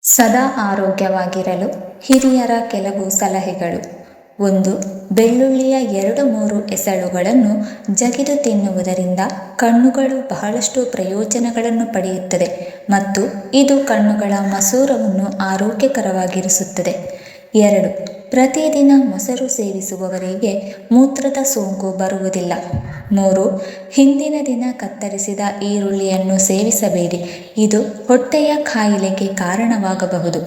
ಸದಾ ಆರೋಗ್ಯವಾಗಿರಲು ಹಿರಿಯರ ಕೆಲವು ಸಲಹೆಗಳು. 1. ಬೆಳ್ಳುಳ್ಳಿಯ 2-3 ಎಸಳುಗಳನ್ನು ಜಗಿದು ತಿನ್ನುವುದರಿಂದ ಕಣ್ಣುಗಳು ಬಹಳಷ್ಟು ಪ್ರಯೋಜನಗಳನ್ನು ಪಡೆಯುತ್ತದೆ ಮತ್ತು ಇದು ಕಣ್ಣುಗಳ ಮಸೂರವನ್ನು ಆರೋಗ್ಯಕರವಾಗಿರಿಸುತ್ತದೆ. 2. ಪ್ರತಿದಿನ ಮೊಸರು ಸೇವಿಸುವವರಿಗೆ ಮೂತ್ರದ ಸೋಂಕು ಬರುವುದಿಲ್ಲ. 3. ಹಿಂದಿನ ದಿನ ಕತ್ತರಿಸಿದ ಈರುಳ್ಳಿಯನ್ನು ಸೇವಿಸಬೇಡಿ, ಇದು ಹೊಟ್ಟೆಯ ಕಾಯಿಲೆಗೆ ಕಾರಣವಾಗಬಹುದು.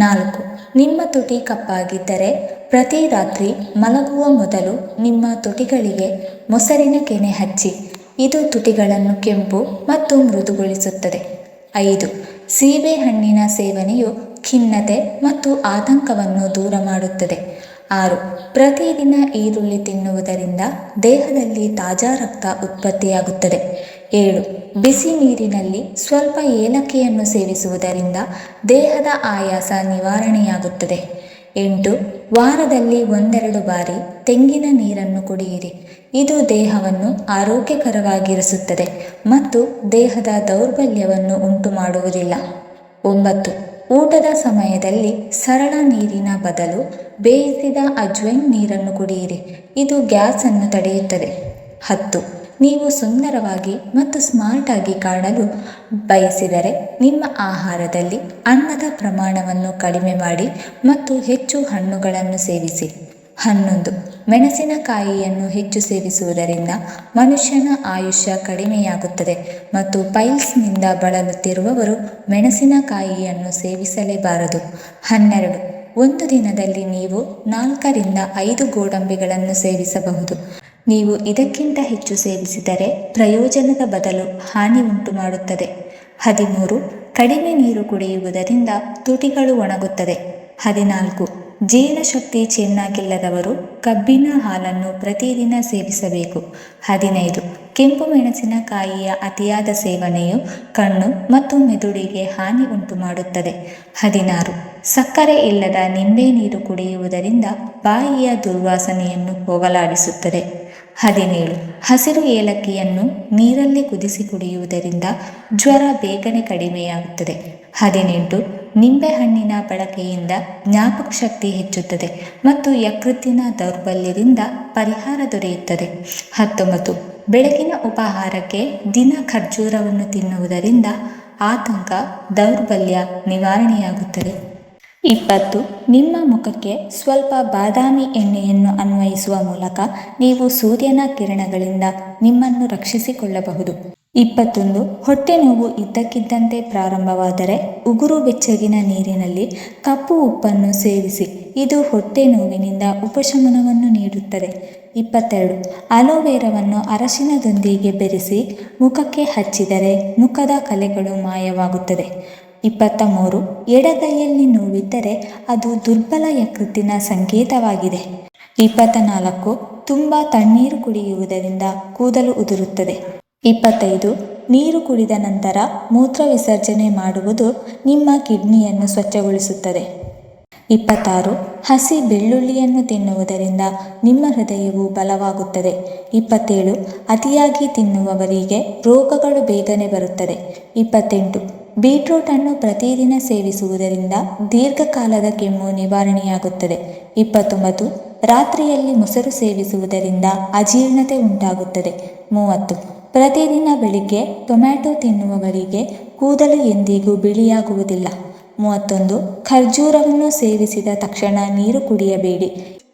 4. ನಿಮ್ಮ ತುಟಿ ಕಪ್ಪಾಗಿದ್ದರೆ ಪ್ರತಿ ರಾತ್ರಿ ಮಲಗುವ ಮೊದಲು ನಿಮ್ಮ ತುಟಿಗಳಿಗೆ ಮೊಸರಿನ ಕೆನೆ ಹಚ್ಚಿ, ಇದು ತುಟಿಗಳನ್ನು ಕೆಂಪು ಮತ್ತು ಮೃದುಗೊಳಿಸುತ್ತದೆ. 5. ಸೀಬೆಹಣ್ಣಿನ ಸೇವನೆಯು ಖಿನ್ನತೆ ಮತ್ತು ಆತಂಕವನ್ನು ದೂರ ಮಾಡುತ್ತದೆ. 6. ಪ್ರತಿದಿನ ಈರುಳ್ಳಿ ತಿನ್ನುವುದರಿಂದ ದೇಹದಲ್ಲಿ ತಾಜಾ ರಕ್ತ ಉತ್ಪತ್ತಿಯಾಗುತ್ತದೆ. 7. ಬಿಸಿ ನೀರಿನಲ್ಲಿ ಸ್ವಲ್ಪ ಏಲಕ್ಕಿಯನ್ನು ಸೇವಿಸುವುದರಿಂದ ದೇಹದ ಆಯಾಸ ನಿವಾರಣೆಯಾಗುತ್ತದೆ. 8. ವಾರದಲ್ಲಿ 1-2 ಬಾರಿ ತೆಂಗಿನ ನೀರನ್ನು ಕುಡಿಯಿರಿ, ಇದು ದೇಹವನ್ನು ಆರೋಗ್ಯಕರವಾಗಿರಿಸುತ್ತದೆ ಮತ್ತು ದೇಹದ ದೌರ್ಬಲ್ಯವನ್ನು ಉಂಟುಮಾಡುವುದಿಲ್ಲ. 9. ಊಟದ ಸಮಯದಲ್ಲಿ ಸರಳ ನೀರಿನ ಬದಲು ಬೇಯಿಸಿದ ಅಜ್ವೈನ್ ನೀರನ್ನು ಕುಡಿಯಿರಿ, ಇದು ಗ್ಯಾಸ್ ಅನ್ನು ತಡೆಯುತ್ತದೆ. 10. ನೀವು ಸುಂದರವಾಗಿ ಮತ್ತು ಸ್ಮಾರ್ಟ್ ಆಗಿ ಕಾಣಲು ಬಯಸಿದರೆ ನಿಮ್ಮ ಆಹಾರದಲ್ಲಿ ಅನ್ನದ ಪ್ರಮಾಣವನ್ನು ಕಡಿಮೆ ಮಾಡಿ ಮತ್ತು ಹೆಚ್ಚು ಹಣ್ಣುಗಳನ್ನು ಸೇವಿಸಿ. 11. ಮೆಣಸಿನಕಾಯಿಯನ್ನು ಹೆಚ್ಚು ಸೇವಿಸುವುದರಿಂದ ಮನುಷ್ಯನ ಆಯುಷ್ಯ ಕಡಿಮೆಯಾಗುತ್ತದೆ ಮತ್ತು ಪೈಲ್ಸ್ನಿಂದ ಬಳಲುತ್ತಿರುವವರು ಮೆಣಸಿನಕಾಯಿಯನ್ನು ಸೇವಿಸಲೇಬಾರದು. 12. ಒಂದು ದಿನದಲ್ಲಿ ನೀವು 4-5 ಗೋಡಂಬಿಗಳನ್ನು ಸೇವಿಸಬಹುದು. ನೀವು ಇದಕ್ಕಿಂತ ಹೆಚ್ಚು ಸೇವಿಸಿದರೆ ಪ್ರಯೋಜನದ ಬದಲು ಹಾನಿ ಉಂಟುಮಾಡುತ್ತದೆ. 13. ಕಡಿಮೆ ನೀರು ಕುಡಿಯುವುದರಿಂದ ತುಟಿಗಳು ಒಣಗುತ್ತದೆ. 14. ಜೀರ್ಣಶಕ್ತಿ ಚೆನ್ನಾಗಿಲ್ಲದವರು ಕಬ್ಬಿನ ಹಾಲನ್ನು ಪ್ರತಿದಿನ ಸೇವಿಸಬೇಕು. 15. ಕೆಂಪು ಮೆಣಸಿನಕಾಯಿಯ ಅತಿಯಾದ ಸೇವನೆಯು ಕಣ್ಣು ಮತ್ತು ಮೆದುಳಿಗೆ ಹಾನಿ ಉಂಟುಮಾಡುತ್ತದೆ. 16. ಸಕ್ಕರೆ ಇಲ್ಲದ ನಿಂಬೆ ನೀರು ಕುಡಿಯುವುದರಿಂದ ಬಾಯಿಯ ದುರ್ವಾಸನೆಯನ್ನು ಹೋಗಲಾಡಿಸುತ್ತದೆ. 17. ಹಸಿರು ಏಲಕ್ಕಿಯನ್ನು ನೀರಲ್ಲಿ ಕುದಿಸಿ ಕುಡಿಯುವುದರಿಂದ ಜ್ವರ ಬೇಗನೆ ಕಡಿಮೆಯಾಗುತ್ತದೆ. 18. ನಿಂಬೆಹಣ್ಣಿನ ಬಳಕೆಯಿಂದ ಜ್ಞಾಪಕ ಶಕ್ತಿ ಹೆಚ್ಚುತ್ತದೆ ಮತ್ತು ಯಕೃತ್ತಿನ ದೌರ್ಬಲ್ಯದಿಂದ ಪರಿಹಾರ ದೊರೆಯುತ್ತದೆ. 19. ಬೆಳಗಿನ ಉಪಹಾರಕ್ಕೆ ದಿನ ಖರ್ಜೂರವನ್ನು ತಿನ್ನುವುದರಿಂದ ಆತಂಕ, ದೌರ್ಬಲ್ಯ ನಿವಾರಣೆಯಾಗುತ್ತದೆ. 20. ನಿಮ್ಮ ಮುಖಕ್ಕೆ ಸ್ವಲ್ಪ ಬಾದಾಮಿ ಎಣ್ಣೆಯನ್ನು ಅನ್ವಯಿಸುವ ಮೂಲಕ ನೀವು ಸೂರ್ಯನ ಕಿರಣಗಳಿಂದ ನಿಮ್ಮನ್ನು ರಕ್ಷಿಸಿಕೊಳ್ಳಬಹುದು. 21. ಹೊಟ್ಟೆ ನೋವು ಇದ್ದಕ್ಕಿದ್ದಂತೆ ಪ್ರಾರಂಭವಾದರೆ ಉಗುರು ಬೆಚ್ಚಗಿನ ನೀರಿನಲ್ಲಿ ಕಪ್ಪು ಉಪ್ಪನ್ನು ಸೇವಿಸಿ, ಇದು ಹೊಟ್ಟೆ ನೋವಿನಿಂದ ಉಪಶಮನವನ್ನು ನೀಡುತ್ತದೆ. 22. ಅಲೋವೆರಾವನ್ನು ಅರಶಿನದೊಂದಿಗೆ ಬೆರೆಸಿ ಮುಖಕ್ಕೆ ಹಚ್ಚಿದರೆ ಮುಖದ ಕಲೆಗಳು ಮಾಯವಾಗುತ್ತದೆ. 23. ಎಡಗೈಯಲ್ಲಿ ನೋವಿದ್ದರೆ ಅದು ದುರ್ಬಲ ಯಕೃತ್ತಿನ ಸಂಕೇತವಾಗಿದೆ. 24. ತುಂಬ ತಣ್ಣೀರು ಕುಡಿಯುವುದರಿಂದ ಕೂದಲು ಉದುರುತ್ತದೆ. 25. ನೀರು ಕುಡಿದ ನಂತರ ಮೂತ್ರ ವಿಸರ್ಜನೆ ಮಾಡುವುದು ನಿಮ್ಮ ಕಿಡ್ನಿಯನ್ನು ಸ್ವಚ್ಛಗೊಳಿಸುತ್ತದೆ. 26. ಹಸಿ ಬೆಳ್ಳುಳ್ಳಿಯನ್ನು ತಿನ್ನುವುದರಿಂದ ನಿಮ್ಮ ಹೃದಯವು ಬಲವಾಗುತ್ತದೆ. 27. ಅತಿಯಾಗಿ ತಿನ್ನುವವರಿಗೆ ರೋಗಗಳು ಬೇಗನೆ ಬರುತ್ತದೆ. 28. ಬೀಟ್ರೂಟನ್ನು ಪ್ರತಿದಿನ ಸೇವಿಸುವುದರಿಂದ ದೀರ್ಘಕಾಲದ ಕೆಮ್ಮು ನಿವಾರಣೆಯಾಗುತ್ತದೆ. 29. ರಾತ್ರಿಯಲ್ಲಿ ಮೊಸರು ಸೇವಿಸುವುದರಿಂದ ಅಜೀರ್ಣತೆ ಉಂಟಾಗುತ್ತದೆ. 30. ಪ್ರತಿದಿನ ಬೆಳಿಗ್ಗೆ ಟೊಮ್ಯಾಟೊ ತಿನ್ನುವವರಿಗೆ ಕೂದಲು ಎಂದಿಗೂ ಬಿಳಿಯಾಗುವುದಿಲ್ಲ. 31. ಖರ್ಜೂರವನ್ನು ಸೇವಿಸಿದ ತಕ್ಷಣ ನೀರು ಕುಡಿಯಬೇಡಿ,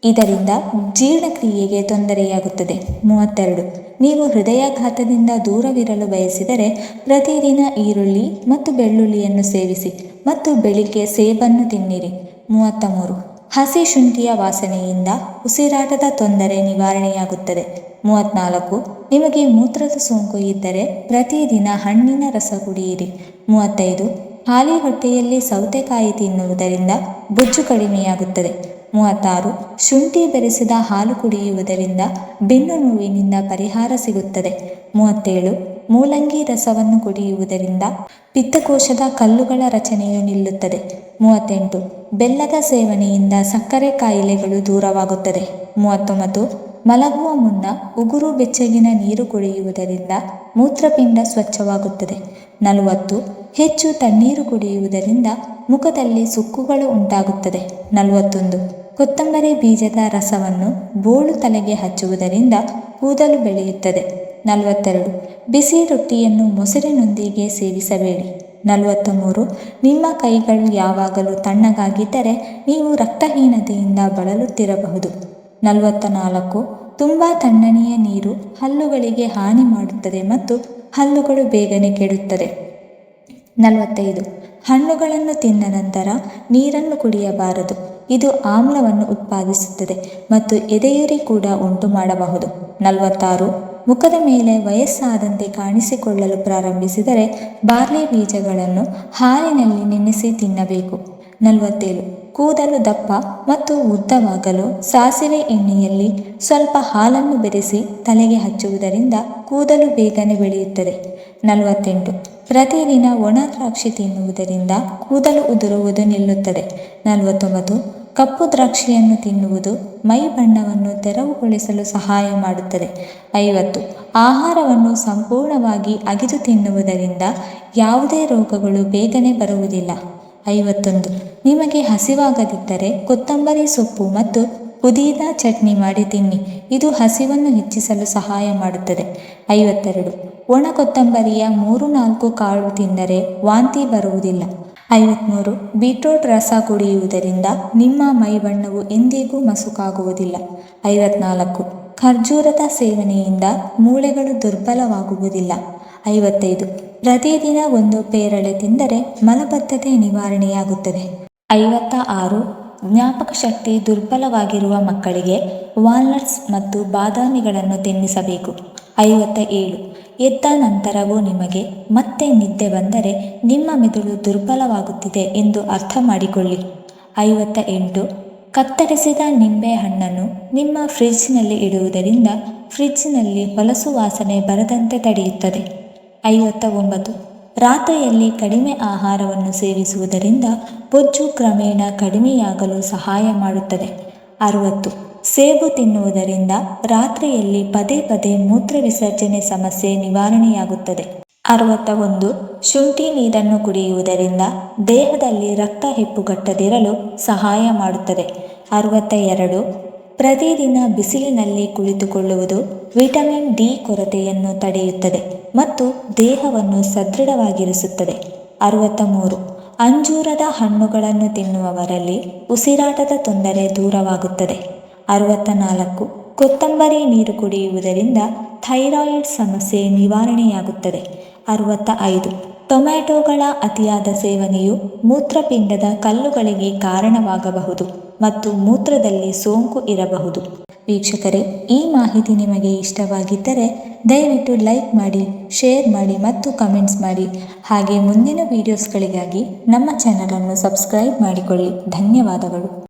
ಇದರಿಂದ ಜೀರ್ಣಕ್ರಿಯೆಗೆ ತೊಂದರೆಯಾಗುತ್ತದೆ. 32. ನೀವು ಹೃದಯಾಘಾತದಿಂದ ದೂರವಿರಲು ಬಯಸಿದರೆ ಪ್ರತಿದಿನ ಈರುಳ್ಳಿ ಮತ್ತು ಬೆಳ್ಳುಳ್ಳಿಯನ್ನು ಸೇವಿಸಿ ಮತ್ತು ಬೆಳಿಗ್ಗೆ ಸೇಬನ್ನು ತಿನ್ನಿರಿ. 33. ಹಸಿ ಶುಂಠಿಯ ವಾಸನೆಯಿಂದ ಉಸಿರಾಟದ ತೊಂದರೆ ನಿವಾರಣೆಯಾಗುತ್ತದೆ. 34. ನಿಮಗೆ ಮೂತ್ರದ ಸೋಂಕು ಇದ್ದರೆ ಪ್ರತಿದಿನ ಹಣ್ಣಿನ ರಸ ಕುಡಿಯಿರಿ. 35. ಖಾಲಿ ಹೊಟ್ಟೆಯಲ್ಲಿ ಸೌತೆಕಾಯಿ ತಿನ್ನುವುದರಿಂದ ಬೊಜ್ಜು ಕಡಿಮೆಯಾಗುತ್ತದೆ. 36. ಶುಂಠಿ ಬೆರೆಸಿದ ಹಾಲು ಕುಡಿಯುವುದರಿಂದ ಬೆನ್ನು ನೋವಿನಿಂದ ಪರಿಹಾರ ಸಿಗುತ್ತದೆ. 37. ಮೂಲಂಗಿ ರಸವನ್ನು ಕುಡಿಯುವುದರಿಂದ ಪಿತ್ತಕೋಶದ ಕಲ್ಲುಗಳ ರಚನೆಯು ನಿಲ್ಲುತ್ತದೆ. 38. ಬೆಲ್ಲದ ಸೇವನೆಯಿಂದ ಸಕ್ಕರೆ ಕಾಯಿಲೆಗಳು ದೂರವಾಗುತ್ತದೆ. 39. ಮಲಗುವ ಮುನ್ನ ಉಗುರು ಬೆಚ್ಚಗಿನ ನೀರು ಕುಡಿಯುವುದರಿಂದ ಮೂತ್ರಪಿಂಡ ಸ್ವಚ್ಛವಾಗುತ್ತದೆ. 40. ಹೆಚ್ಚು ತಣ್ಣೀರು ಕುಡಿಯುವುದರಿಂದ ಮುಖದಲ್ಲಿ ಸುಕ್ಕುಗಳು ಉಂಟಾಗುತ್ತದೆ. 41. ಕೊತ್ತಂಬರಿ ಬೀಜದ ರಸವನ್ನು ಬೋಳು ತಲೆಗೆ ಹಚ್ಚುವುದರಿಂದ ಕೂದಲು ಬೆಳೆಯುತ್ತದೆ. 42. ಬಿಸಿ ರೊಟ್ಟಿಯನ್ನು ಮೊಸರಿನೊಂದಿಗೆ ಸೇವಿಸಬೇಡಿ. 43. ನಿಮ್ಮ ಕೈಗಳು ಯಾವಾಗಲೂ ತಣ್ಣಗಾಗಿದ್ದರೆ ನೀವು ರಕ್ತಹೀನತೆಯಿಂದ ಬಳಲುತ್ತಿರಬಹುದು. 44. ತುಂಬ ತಣ್ಣನೆಯ ನೀರು ಹಲ್ಲುಗಳಿಗೆ ಹಾನಿ ಮಾಡುತ್ತದೆ ಮತ್ತು ಹಲ್ಲುಗಳು ಬೇಗನೆ ಕೆಡುತ್ತದೆ. 45. ಹಣ್ಣುಗಳನ್ನು ತಿಂದ ನಂತರ ನೀರನ್ನು ಕುಡಿಯಬಾರದು. ಇದು ಆಮ್ಲವನ್ನು ಉತ್ಪಾದಿಸುತ್ತದೆ ಮತ್ತು ಎದೆಯುರಿ ಕೂಡ ಉಂಟು ಮಾಡಬಹುದು. 46. ಮುಖದ ಮೇಲೆ ವಯಸ್ಸಾದಂತೆ ಕಾಣಿಸಿಕೊಳ್ಳಲು ಪ್ರಾರಂಭಿಸಿದರೆ ಬಾರ್ಲಿ ಬೀಜಗಳನ್ನು ಹಾಲಿನಲ್ಲಿ ನೆನೆಸಿ ತಿನ್ನಬೇಕು. 47. ಕೂದಲು ದಪ್ಪ ಮತ್ತು ಉದ್ದವಾಗಲು ಸಾಸಿವೆ ಎಣ್ಣೆಯಲ್ಲಿ ಸ್ವಲ್ಪ ಹಾಲನ್ನು ಬೆರೆಸಿ ತಲೆಗೆ ಹಚ್ಚುವುದರಿಂದ ಕೂದಲು ಬೇಗನೆ ಬೆಳೆಯುತ್ತದೆ. 48. ಪ್ರತಿದಿನ ಒಣ ದ್ರಾಕ್ಷಿ ತಿನ್ನುವುದರಿಂದ ಕೂದಲು ಉದುರುವುದು ನಿಲ್ಲುತ್ತದೆ. 49. ಕಪ್ಪು ದ್ರಾಕ್ಷಿಯನ್ನು ತಿನ್ನುವುದು ಮೈ ಬಣ್ಣವನ್ನು ತೆರವುಗೊಳಿಸಲು ಸಹಾಯ ಮಾಡುತ್ತದೆ. 50. ಆಹಾರವನ್ನು ಸಂಪೂರ್ಣವಾಗಿ ಅಗಿದು ತಿನ್ನುವುದರಿಂದ ಯಾವುದೇ ರೋಗಗಳು ಬೇಗನೆ ಬರುವುದಿಲ್ಲ. 51. ನಿಮಗೆ ಹಸಿವಾಗದಿದ್ದರೆ ಕೊತ್ತಂಬರಿ ಸೊಪ್ಪು ಮತ್ತು ಪುದೀನಾ ಚಟ್ನಿ ಮಾಡಿ ತಿನ್ನಿ. ಇದು ಹಸಿವನ್ನು ಹೆಚ್ಚಿಸಲು ಸಹಾಯ ಮಾಡುತ್ತದೆ. 52. ಒಣ ಕೊತ್ತಂಬರಿಯ 3-4 ಕಾಳು ತಿಂದರೆ ವಾಂತಿ ಬರುವುದಿಲ್ಲ. 53. ಬೀಟ್ರೂಟ್ ರಸ ಕುಡಿಯುವುದರಿಂದ ನಿಮ್ಮ ಮೈಬಣ್ಣವು ಎಂದಿಗೂ ಮಸುಕಾಗುವುದಿಲ್ಲ. 54. ಖರ್ಜೂರದ ಸೇವನೆಯಿಂದ ಮೂಳೆಗಳು ದುರ್ಬಲವಾಗುವುದಿಲ್ಲ. 55. ಪ್ರತಿದಿನ 1 ಪೇರಳೆ ತಿಂದರೆ ಮಲಬದ್ಧತೆ ನಿವಾರಣೆಯಾಗುತ್ತದೆ. 56. ಜ್ಞಾಪಕ ಶಕ್ತಿ ದುರ್ಬಲವಾಗಿರುವ ಮಕ್ಕಳಿಗೆ ವಾಲ್ನಟ್ಸ್ ಮತ್ತು ಬಾದಾಮಿಗಳನ್ನು ತಿನ್ನಿಸಬೇಕು. 57. ಎದ್ದ ನಂತರವೂ ನಿಮಗೆ ಮತ್ತೆ ನಿದ್ದೆ ಬಂದರೆ ನಿಮ್ಮ ಮೆದುಳು ದುರ್ಬಲವಾಗುತ್ತಿದೆ ಎಂದು ಅರ್ಥ ಮಾಡಿಕೊಳ್ಳಿ. 58. ಕತ್ತರಿಸಿದ ನಿಂಬೆ ಹಣ್ಣನ್ನು ನಿಮ್ಮ ಫ್ರಿಡ್ಜ್ನಲ್ಲಿ ಇಡುವುದರಿಂದ ಫ್ರಿಡ್ಜ್ನಲ್ಲಿ ಹೊಲಸು ವಾಸನೆ ಬರದಂತೆ ತಡೆಯುತ್ತದೆ. 59. ರಾತ್ರಿಯಲ್ಲಿ ಕಡಿಮೆ ಆಹಾರವನ್ನು ಸೇವಿಸುವುದರಿಂದ ಬೊಜ್ಜು ಕ್ರಮೇಣ ಕಡಿಮೆಯಾಗಲು ಸಹಾಯ ಮಾಡುತ್ತದೆ. 60. ಸೇಬು ತಿನ್ನುವುದರಿಂದ ರಾತ್ರಿಯಲ್ಲಿ ಪದೇ ಪದೇ ಮೂತ್ರ ವಿಸರ್ಜನೆ ಸಮಸ್ಯೆ ನಿವಾರಣೆಯಾಗುತ್ತದೆ. 61. ಶುಂಠಿ ನೀರನ್ನು ಕುಡಿಯುವುದರಿಂದ ದೇಹದಲ್ಲಿ ರಕ್ತ ಹೆಪ್ಪುಗಟ್ಟದಿರಲು ಸಹಾಯ ಮಾಡುತ್ತದೆ. 62. ಪ್ರತಿದಿನ ಬಿಸಿಲಿನಲ್ಲಿ ಕುಳಿತುಕೊಳ್ಳುವುದು ವಿಟಮಿನ್ ಡಿ ಕೊರತೆಯನ್ನು ತಡೆಯುತ್ತದೆ ಮತ್ತು ದೇಹವನ್ನು ಸದೃಢವಾಗಿರಿಸುತ್ತದೆ. 63. ಅಂಜೂರದ ಹಣ್ಣುಗಳನ್ನು ತಿನ್ನುವವರಲ್ಲಿ ಉಸಿರಾಟದ ತೊಂದರೆ ದೂರವಾಗುತ್ತದೆ. 64. ಕೊತ್ತಂಬರಿ ನೀರು ಕುಡಿಯುವುದರಿಂದ ಥೈರಾಯಿಡ್ ಸಮಸ್ಯೆ ನಿವಾರಣೆಯಾಗುತ್ತದೆ. 65. ಟೊಮ್ಯಾಟೊಗಳ ಅತಿಯಾದ ಸೇವನೆಯು ಮೂತ್ರಪಿಂಡದ ಕಲ್ಲುಗಳಿಗೆ ಕಾರಣವಾಗಬಹುದು ಮತ್ತು ಮೂತ್ರದಲ್ಲಿ ಸೋಂಕು ಇರಬಹುದು. ವೀಕ್ಷಕರೇ, ಈ ಮಾಹಿತಿ ನಿಮಗೆ ಇಷ್ಟವಾಗಿದ್ದರೆ ದಯವಿಟ್ಟು ಲೈಕ್ ಮಾಡಿ, ಶೇರ್ ಮಾಡಿ ಮತ್ತು ಕಮೆಂಟ್ಸ್ ಮಾಡಿ. ಹಾಗೆ ಮುಂದಿನ ವಿಡಿಯೋಸ್ಗಳಿಗಾಗಿ ನಮ್ಮ ಚಾನಲನ್ನು ಸಬ್ಸ್ಕ್ರೈಬ್ ಮಾಡಿಕೊಳ್ಳಿ. ಧನ್ಯವಾದಗಳು.